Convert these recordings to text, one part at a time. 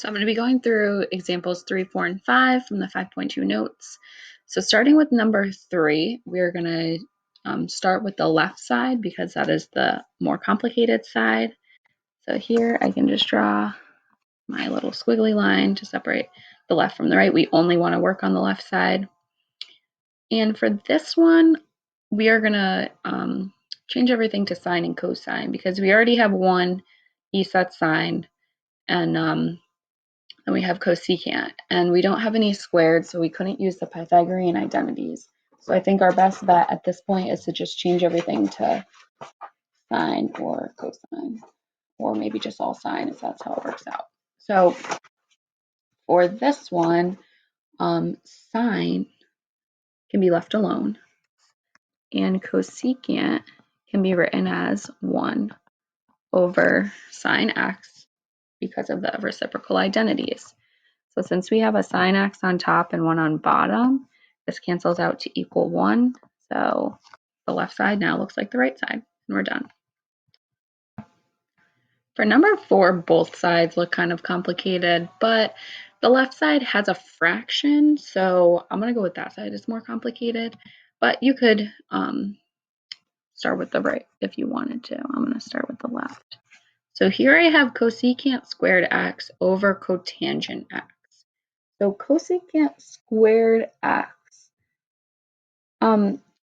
So I'm going to be going through examples 3, 4, and 5 from the 5.2 notes. So starting with number 3, we're going to start with the left side because that is the more complicated side. So here I can just draw my little squiggly line to separate the left from the right. We only want to work on the left side. And for this one, we are going to change everything to sine and cosine because we already have one ESET sine and we have cosecant, and we don't have any squared, so we couldn't use the Pythagorean identities. So I think our best bet at this point is to just change everything to sine or cosine, or maybe just all sine if that's how it works out. So for this one, sine can be left alone, and cosecant can be written as 1 over sine x because of the reciprocal identities. So since we have a sine x on top and 1 on bottom, this cancels out to equal 1. So the left side now looks like the right side, and we're done. For number 4, both sides look kind of complicated, but the left side has a fraction, so I'm going to go with that side. It's more complicated, but you could start with the right if you wanted to. I'm going to start with the left. So here I have cosecant squared x over cotangent x. So cosecant squared x.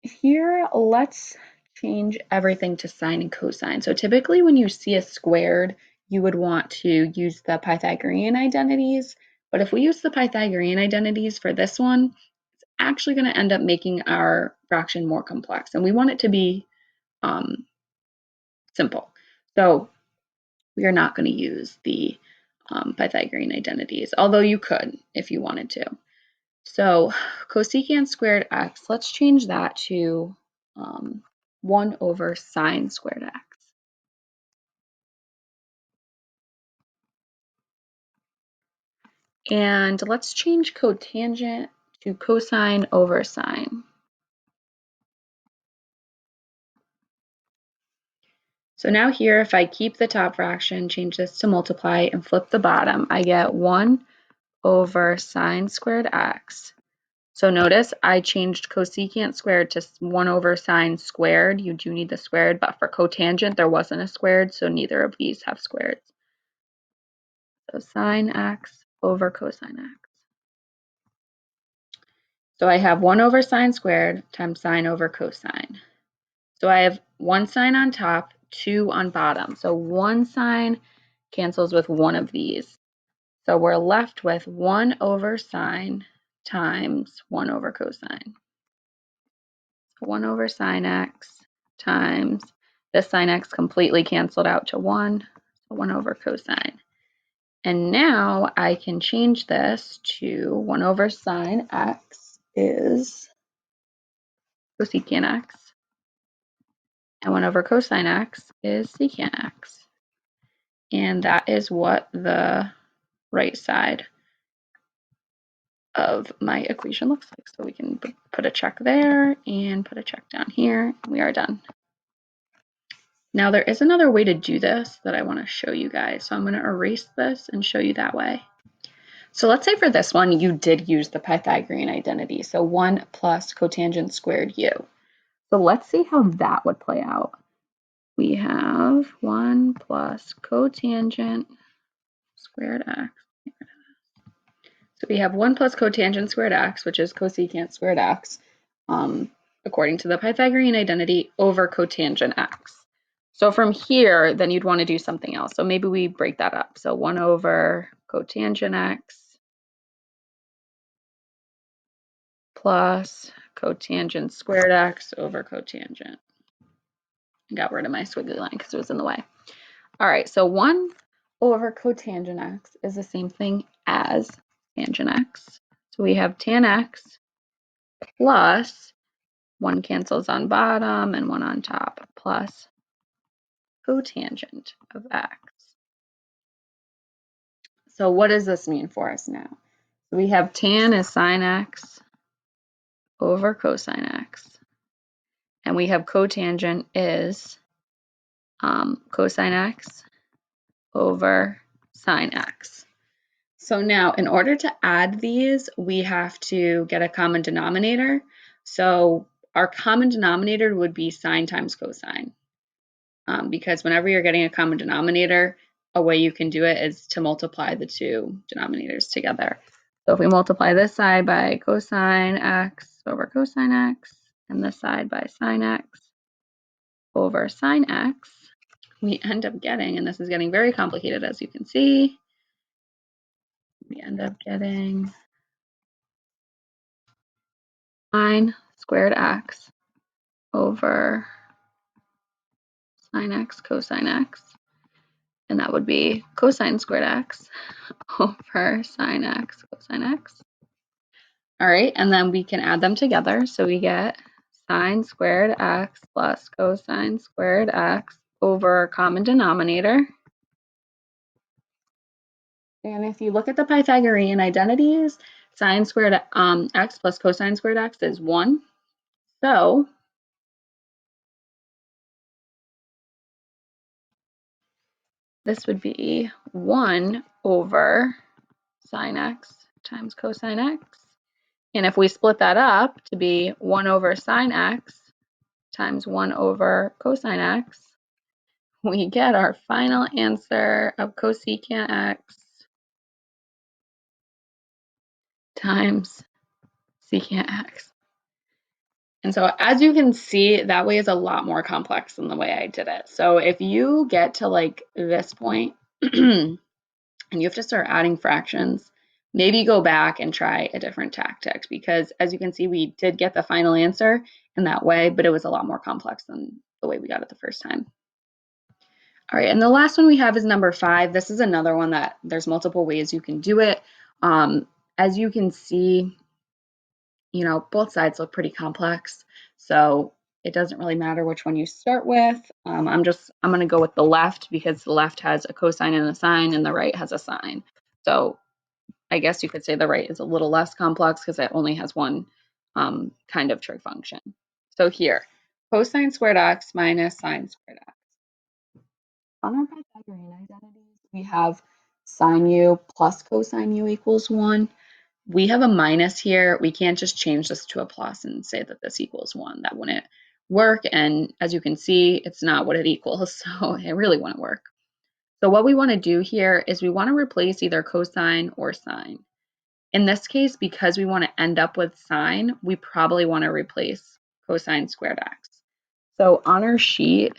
Here, let's change everything to sine and cosine. So typically when you see a squared, you would want to use the Pythagorean identities. But if we use the Pythagorean identities for this one, it's actually going to end up making our fraction more complex. And we want it to be simple. So we are not going to use the Pythagorean identities, although you could if you wanted to. So cosecant squared x, let's change that to 1 over sine squared x. And let's change cotangent to cosine over sine. So now here, if I keep the top fraction, change this to multiply, and flip the bottom, I get 1 over sine squared x. So notice I changed cosecant squared to 1 over sine squared. You do need the squared, but for cotangent, there wasn't a squared, so neither of these have squareds. So sine x over cosine x. So I have 1 over sine squared times sine over cosine. So I have 1 sine on top, 2 on bottom. So 1 sine cancels with one of these. So we're left with 1 over sine times 1 over cosine. 1 over sine x times this sine x completely canceled out to 1, so 1 over cosine. And now I can change this to 1 over sine x is cosecant x, and 1 over cosine x is secant x. And that is what the right side of my equation looks like. So we can put a check there and put a check down here, and we are done. Now there is another way to do this that I want to show you guys. So I'm going to erase this and show you that way. So let's say for this one, you did use the Pythagorean identity. So 1 plus cotangent squared u. So let's see how that would play out. We have 1 plus cotangent squared x. So we have 1 plus cotangent squared x, which is cosecant squared x, according to the Pythagorean identity, over cotangent x. So from here, then you'd want to do something else. So maybe we break that up. So 1 over cotangent x plus cotangent squared x over cotangent. I got rid of my squiggly line because it was in the way. All right, so 1 over cotangent x is the same thing as tangent x. So we have tan x plus 1 cancels on bottom and 1 on top, plus cotangent of x. So what does this mean for us now? We have tan is sine x over cosine x. And we have cotangent is cosine x over sine x. So now in order to add these, we have to get a common denominator. So our common denominator would be sine times cosine. Because whenever you're getting a common denominator, a way you can do it is to multiply the two denominators together. So if we multiply this side by cosine x over cosine x, and this side by sine x over sine x, we end up getting, and this is getting very complicated as you can see, we end up getting sine squared x over sine x cosine x, and that would be cosine squared x over sine x cosine x. All right, and then we can add them together. So we get sine squared x plus cosine squared x over common denominator. And if you look at the Pythagorean identities, sine squared x plus cosine squared x is 1. So this would be 1 over sine x times cosine x. And if we split that up to be 1 over sine x times 1 over cosine x, we get our final answer of cosecant x times secant x. And so as you can see, that way is a lot more complex than the way I did it. So if you get to like this point and you have to start adding fractions, maybe go back and try a different tactic, because as you can see, we did get the final answer in that way, but it was a lot more complex than the way we got it the first time. All right, and the last one we have is number 5. This is another one that there's multiple ways you can do it. As you can see, you know, both sides look pretty complex, so it doesn't really matter which one you start with. I'm going to go with the left because the left has a cosine and a sine, and the right has a sine. So I guess you could say the right is a little less complex because it only has one kind of trig function. So here, cosine squared x minus sine squared x. On our Pythagorean identities, we have sine u plus cosine u equals 1. We have a minus here. We can't just change this to a plus and say that this equals 1. That wouldn't work. And as you can see, it's not what it equals, so it really wouldn't work. So what we want to do here is we want to replace either cosine or sine. In this case, because we want to end up with sine, we probably want to replace cosine squared x. So on our sheet,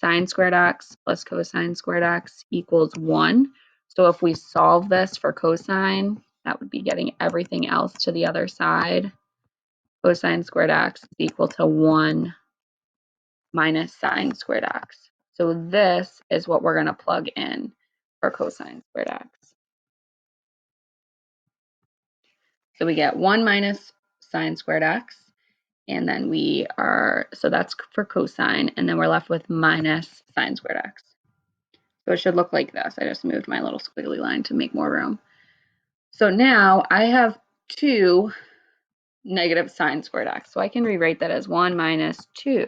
sine squared x plus cosine squared x equals 1. So if we solve this for cosine, that would be getting everything else to the other side. Cosine squared x is equal to 1 minus sine squared x. So this is what we're going to plug in for cosine squared x. So we get 1 minus sine squared x. And then so that's for cosine. And then we're left with minus sine squared x. So it should look like this. I just moved my little squiggly line to make more room. So now I have 2 negative sine squared x. So I can rewrite that as 1 minus 2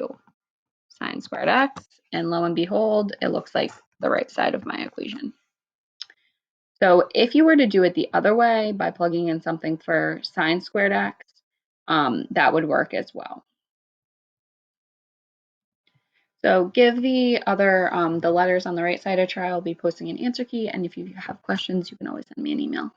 sine squared x. And lo and behold, it looks like the right side of my equation. So if you were to do it the other way by plugging in something for sine squared x, that would work as well. So give the letters on the right side a try. I'll be posting an answer key. And if you have questions, you can always send me an email.